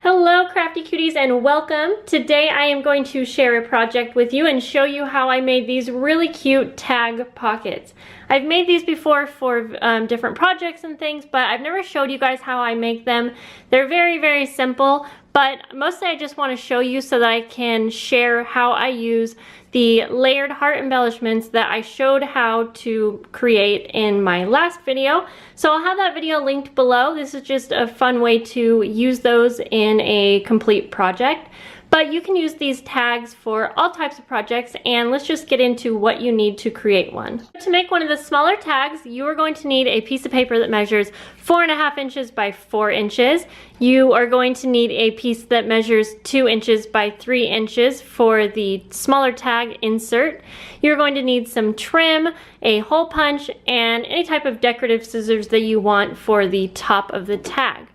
Hello crafty cuties and welcome. Today I am going to share a project with you and show you how I made these really cute tag pockets. I've made these before for different projects and things, but I've never showed you guys how I make them. They're very simple, but mostly I just want to show you so that I can share how I use the layered heart embellishments that I showed how to create in my last video. So I'll have that video linked below. This is just a fun way to use those in a complete project. But you can use these tags for all types of projects, and let's just get into what you need to create one. To make one of the smaller tags, you are going to need a piece of paper that measures 4.5 inches by 4 inches. You are going to need a piece that measures 2 inches by 3 inches for the smaller tag insert. You're going to need some trim, a hole punch, and any type of decorative scissors that you want for the top of the tag.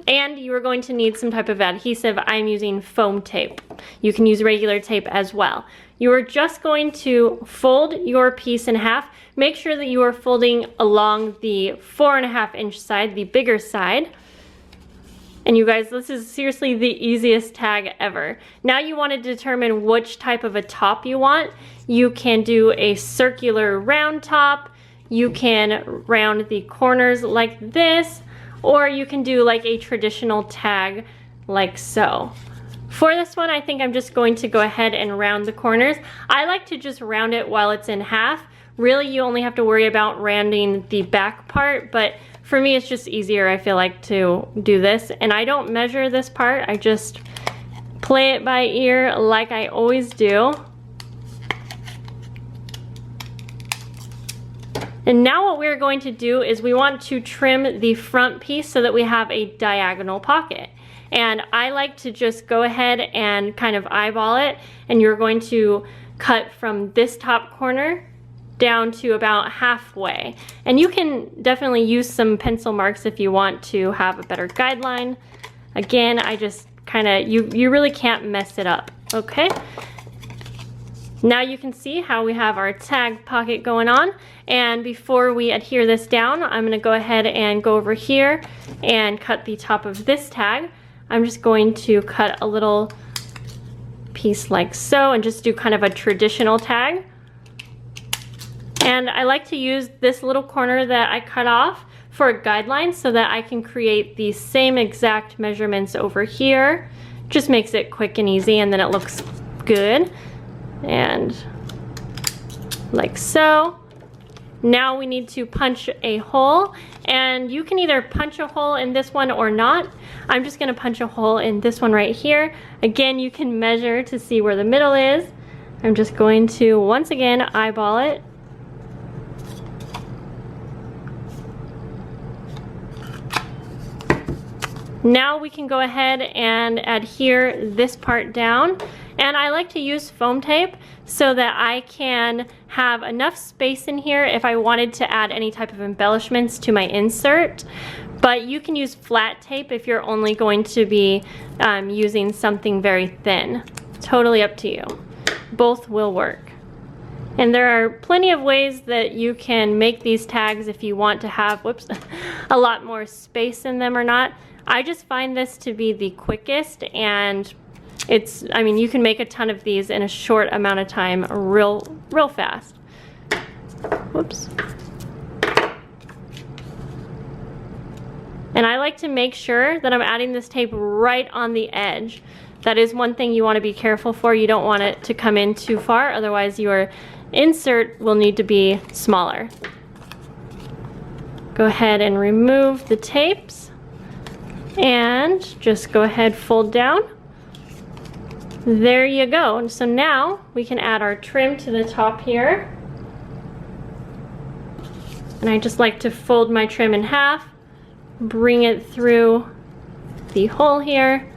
And you are going to need some type of adhesive. I'm using foam tape. You can use regular tape as well. You are just going to fold your piece in half. Make sure that you are folding along the 4.5 inch side, the bigger side. And you guys, this is seriously the easiest tag ever. Now you want to determine which type of a top you want. You can do a circular round top. You can round the corners like this. Or you can do like a traditional tag like so. For this one, I think I'm just going to go ahead and round the corners. I like to just round it while it's in half. Really, you only have to worry about rounding the back part, but for me, it's just easier, I feel like, to do this. And I don't measure this part, I just play it by ear like I always do. And now what we're going to do is we want to trim the front piece so that we have a diagonal pocket. And I like to just go ahead and kind of eyeball it, and you're going to cut from this top corner down to about halfway. And you can definitely use some pencil marks if you want to have a better guideline. Again, I just kind of, you really can't mess it up, okay? Now you can see how we have our tag pocket going on, and before we adhere this down, I'm going to go ahead and go over here and cut the top of this tag. I'm just going to cut a little piece like so and just do kind of a traditional tag. And I like to use this little corner that I cut off for a guideline so that I can create the same exact measurements over here. Just makes it quick and easy, and then it looks good. And like so. Now we need to punch a hole, and you can either punch a hole in this one or not. I'm just gonna punch a hole in this one right here. Again, you can measure to see where the middle is. I'm just going to, once again, eyeball it. Now we can go ahead and adhere this part down. And I like to use foam tape so that I can have enough space in here if I wanted to add any type of embellishments to my insert. But you can use flat tape if you're only going to be using something very thin. Totally up to you. Both will work. And there are plenty of ways that you can make these tags if you want to have, whoops, a lot more space in them or not. I just find this to be the quickest, and it's, I mean, you can make a ton of these in a short amount of time real fast. Whoops. And I like to make sure that I'm adding this tape right on the edge. That is one thing you want to be careful for. You don't want it to come in too far, otherwise your insert will need to be smaller. Go ahead and remove the tapes. And just go ahead, fold down. There you go. And so now we can add our trim to the top here. And I just like to fold my trim in half, bring it through the hole here,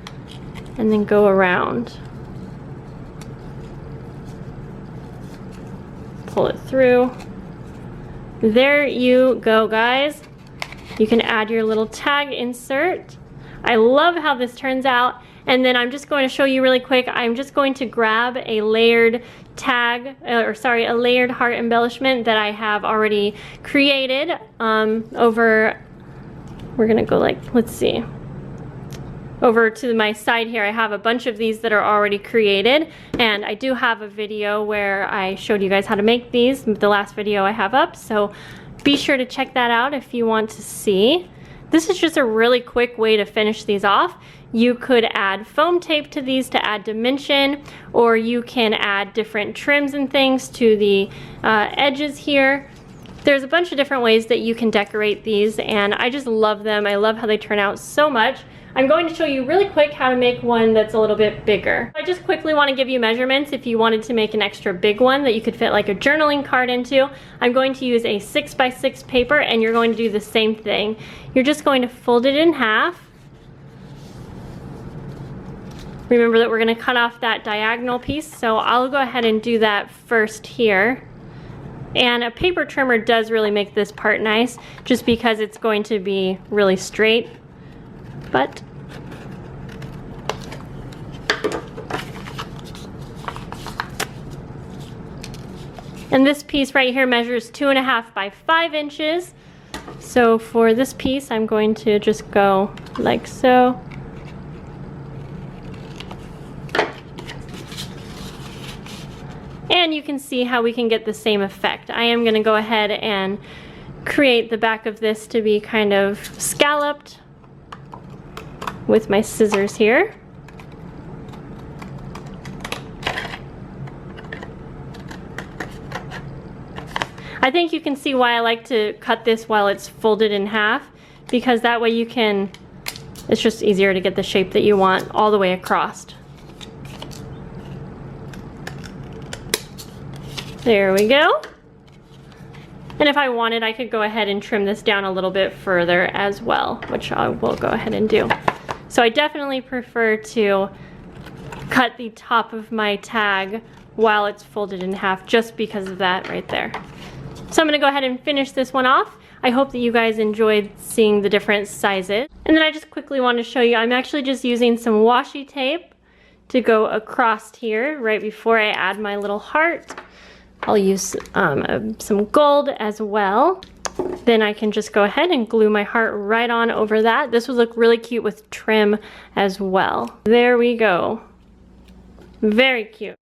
and then go around. Pull it through. There you go, guys. You can add your little tag insert. I love how this turns out. And then I'm just going to show you really quick. I'm just going to grab a layered tag, or sorry, a layered heart embellishment that I have already created over, we're gonna go like, let's see, over to my side here. I have a bunch of these that are already created, and I do have a video where I showed you guys how to make these, the last video I have up, so be sure to check that out if you want to see. This is just a really quick way to finish these off. You could add foam tape to these to add dimension, or you can add different trims and things to the edges here. There's a bunch of different ways that you can decorate these, and I just love them. I love how they turn out so much. I'm going to show you really quick how to make one that's a little bit bigger. I just quickly want to give you measurements if you wanted to make an extra big one that you could fit like a journaling card into. I'm going to use a 6x6 paper, and you're going to do the same thing. You're just going to fold it in half. Remember that we're going to cut off that diagonal piece, so I'll go ahead and do that first here. And a paper trimmer does really make this part nice, just because it's going to be really straight. But and this piece right here measures 2.5 by 5 inches. So for this piece, I'm going to just go like so. And you can see how we can get the same effect. I am going to go ahead and create the back of this to be kind of scalloped with my scissors here. I think you can see why I like to cut this while it's folded in half, because that way you can, it's just easier to get the shape that you want all the way across. There we go. And if I wanted, I could go ahead and trim this down a little bit further as well, which I will go ahead and do. So I definitely prefer to cut the top of my tag while it's folded in half, just because of that right there. So I'm gonna go ahead and finish this one off. I hope that you guys enjoyed seeing the different sizes. And then I just quickly want to show you, I'm actually just using some washi tape to go across here right before I add my little heart. I'll use some gold as well. Then I can just go ahead and glue my heart right on over that. This would look really cute with trim as well. There we go. Very cute.